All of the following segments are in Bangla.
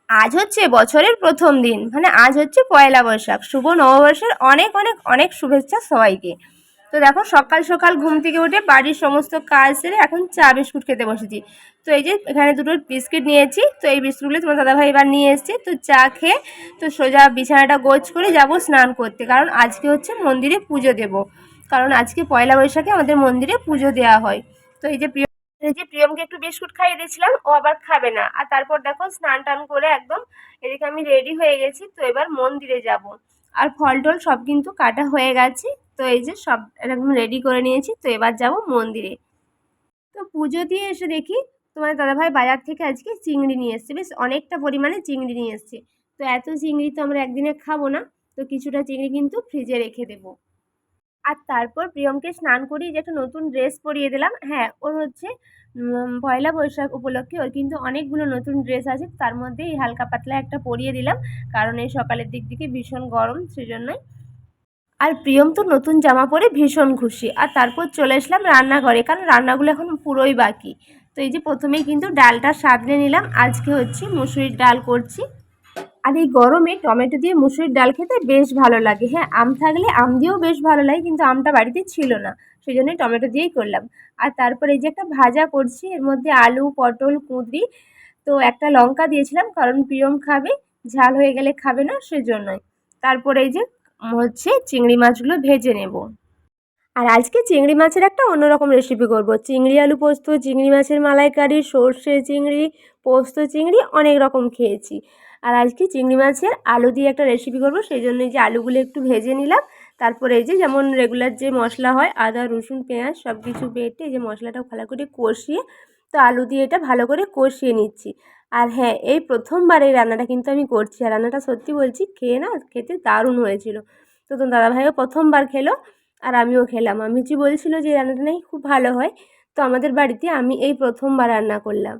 আজ হচ্ছে বছরের প্রথম দিন, মানে আজ হচ্ছে পয়লা বৈশাখ। শুভ নববর্ষের অনেক অনেক অনেক শুভেচ্ছা সবাইকে। তো দেখো, সকাল সকাল ঘুম থেকে উঠে বাড়ির সমস্ত কাজ সেরে এখন চা বিস্কুট খেতে বসেছি। তো এই যে এখানে দুটো বিস্কিট নিয়েছি, তো এই বিস্কুটগুলো তোমার দাদাভাই এবার নিয়ে এসেছি। তো চা খেয়ে তো সোজা বিছানাটা গোছ করে যাব স্নান করতে, কারণ আজকে হচ্ছে মন্দিরে পুজো দেব। কারণ আজকে পয়লা বৈশাখে আমাদের মন্দিরে পুজো দেওয়া হয়। তো এই যে প্রিয়মকে একটু বিস্কুট খাইয়ে দিয়েছিলাম, ও আবার খাবে না। আর তারপর দেখো স্নান টান করে একদম এদিকে আমি রেডি হয়ে গেছি। তো এবার মন্দিরে যাব। আর ফল টল সব কিন্তু কাটা হয়ে গেছে। তো এই যে সব একদম রেডি করে নিয়েছি। তো এবার যাব মন্দিরে। তো পুজো দিয়ে এসে দেখি তোমার দাদাভাই বাজার থেকে আজকে চিংড়ি নিয়ে এসছে, বেশ অনেকটা পরিমাণে চিংড়ি নিয়ে এসছে। তো এত চিংড়ি তো আমরা একদিনে খাবো না, তো কিছুটা চিংড়ি কিন্তু ফ্রিজে রেখে দেবো। আর তারপর প্রিয়মকে স্নান করিয়ে যে একটা নতুন ড্রেস পরিয়ে দিলাম। হ্যাঁ, ওর হচ্ছে পয়লা বৈশাখ উপলক্ষে ওর কিন্তু অনেকগুলো নতুন ড্রেস আছে, তার মধ্যে এই হালকা পাতলা একটা পরিয়ে দিলাম, কারণ এই সকালের দিক থেকে ভীষণ গরম, সেজন্যই। আর প্রিয়ম তো নতুন জামা পরে ভীষণ খুশি। আর তারপর চলে আসলাম রান্নাঘরে, কারণ রান্নাগুলো এখন পুরোই বাকি। তো এই যে প্রথমেই কিন্তু ডালটা সাঁতলে নিলাম, আজকে হচ্ছে মুসুরির ডাল করছি। আর এই গরমে টমেটো দিয়ে মুসুরির ডাল খেতে বেশ ভালো লাগে। হ্যাঁ, আম থাকলে আম দিয়েও বেশ ভালো লাগে, কিন্তু আমটা বাড়িতে ছিল না, সেই জন্যই টমেটো দিয়েই করলাম। আর তারপরে এই যে একটা ভাজা করছি, এর মধ্যে আলু, পটল, কুঁদরি, তো একটা লঙ্কা দিয়েছিলাম, কারণ প্রিয়ম খাবে, ঝাল হয়ে গেলে খাবে না, সেজন্যই। তারপরে এই যে হচ্ছে চিংড়ি মাছগুলো ভেজে নেব। আর আজকে চিংড়ি মাছের একটা অন্যরকম রেসিপি করব। চিংড়ি আলু পোস্ত, চিংড়ি মাছের মালাইকারি, সর্ষে চিংড়ি, পোস্ত চিংড়ি, অনেক রকম খেয়েছি। আর আজকে চিংড়ি মাছের আলু দিয়ে একটা রেসিপি করব, সেই জন্য এই যে আলুগুলো একটু ভেজে নিলাম। তারপরে এই যে যেমন রেগুলার যে মশলা হয়, আদা, রসুন, পেঁয়াজ সব কিছু বেটে এই যে মশলাটা ভালো করে কষিয়ে, তো আলু দিয়ে এটা ভালো করে কষিয়ে নিচ্ছি। আর হ্যাঁ, এই প্রথমবার এই রান্নাটা কিন্তু আমি করছি, আর রান্নাটা সত্যি বলছি খেয়ে না, খেতে দারুণ হয়েছিল। তো তোমার দাদাভাইও প্রথমবার খেলো, আর আমিও খেলাম। আমিজি বলছিল যে রান্নাটা নাকি খুব ভালো হয়। তো আমাদের বাড়িতে আমি এই প্রথমবার রান্না করলাম।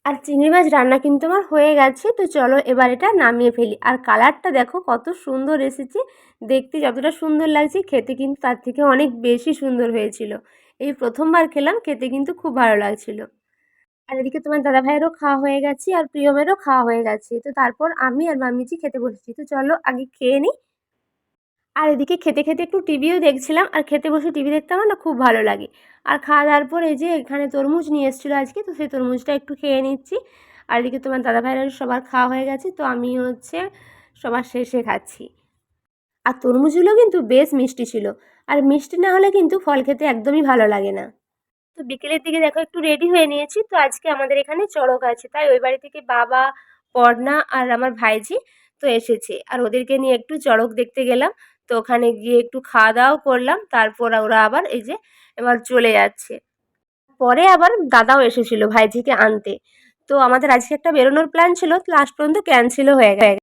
আর চিংড়ি মাছ রান্না কিন্তু আমার হয়ে গেছে। তো চলো এবার এটা নামিয়ে ফেলি। আর কালারটা দেখো কত সুন্দর এসেছে। দেখতে যতটা সুন্দর লাগছে, খেতে কিন্তু তার থেকে অনেক বেশি সুন্দর হয়েছিল। এই প্রথমবার খেলাম, খেতে কিন্তু খুব ভালো লাগছিল। আর এদিকে তোমার দাদাভাইয়েরও খাওয়া হয়ে গেছে, আর প্রিয়মেরও খাওয়া হয়ে গেছে। তো তারপর আমি আর মামিজি খেতে বসেছি। তো চলো আগে খেয়ে নিই। আর এদিকে খেতে খেতে একটু টিভিও দেখছিলাম। আর খেতে বসে টিভি দেখতে আমার না খুব ভালো লাগে। আর খাওয়া দাওয়ার পর এই যে এখানে তরমুজ নিয়ে এসেছিলো আজকে, তো সেই তরমুজটা একটু খেয়ে নিচ্ছি। আর এদিকে তোমার দাদা ভাইয়ের সবার খাওয়া হয়ে গেছে, তো আমি হচ্ছে সবার শেষে খাচ্ছি। আর তরমুজগুলো কিন্তু বেশ মিষ্টি ছিল। আর মিষ্টি না হলে কিন্তু ফল খেতে একদমই ভালো লাগে না। তো বিকেলের দিকে দেখো একটু রেডি হয়ে নিয়েছি। তো আজকে আমাদের এখানে চড়ক আছে, তাই ওই বাড়ি থেকে বাবা, পর্ণা আর আমার ভাইঝি তো এসেছে। আর ওদেরকে নিয়ে একটু চড়ক দেখতে গেলাম। তো ওখানে গিয়ে একটু খাওয়া দাওয়াও করলাম। তারপর ওরা আবার এই যে এবার চলে যাচ্ছে। পরে আবার দাদাও এসেছিল ভাইঝিকে আনতে। তো আমাদের আজকে একটা বেরোনোর প্ল্যান ছিল, লাস্ট পর্যন্ত ক্যান্সেলও হয়ে গেছে।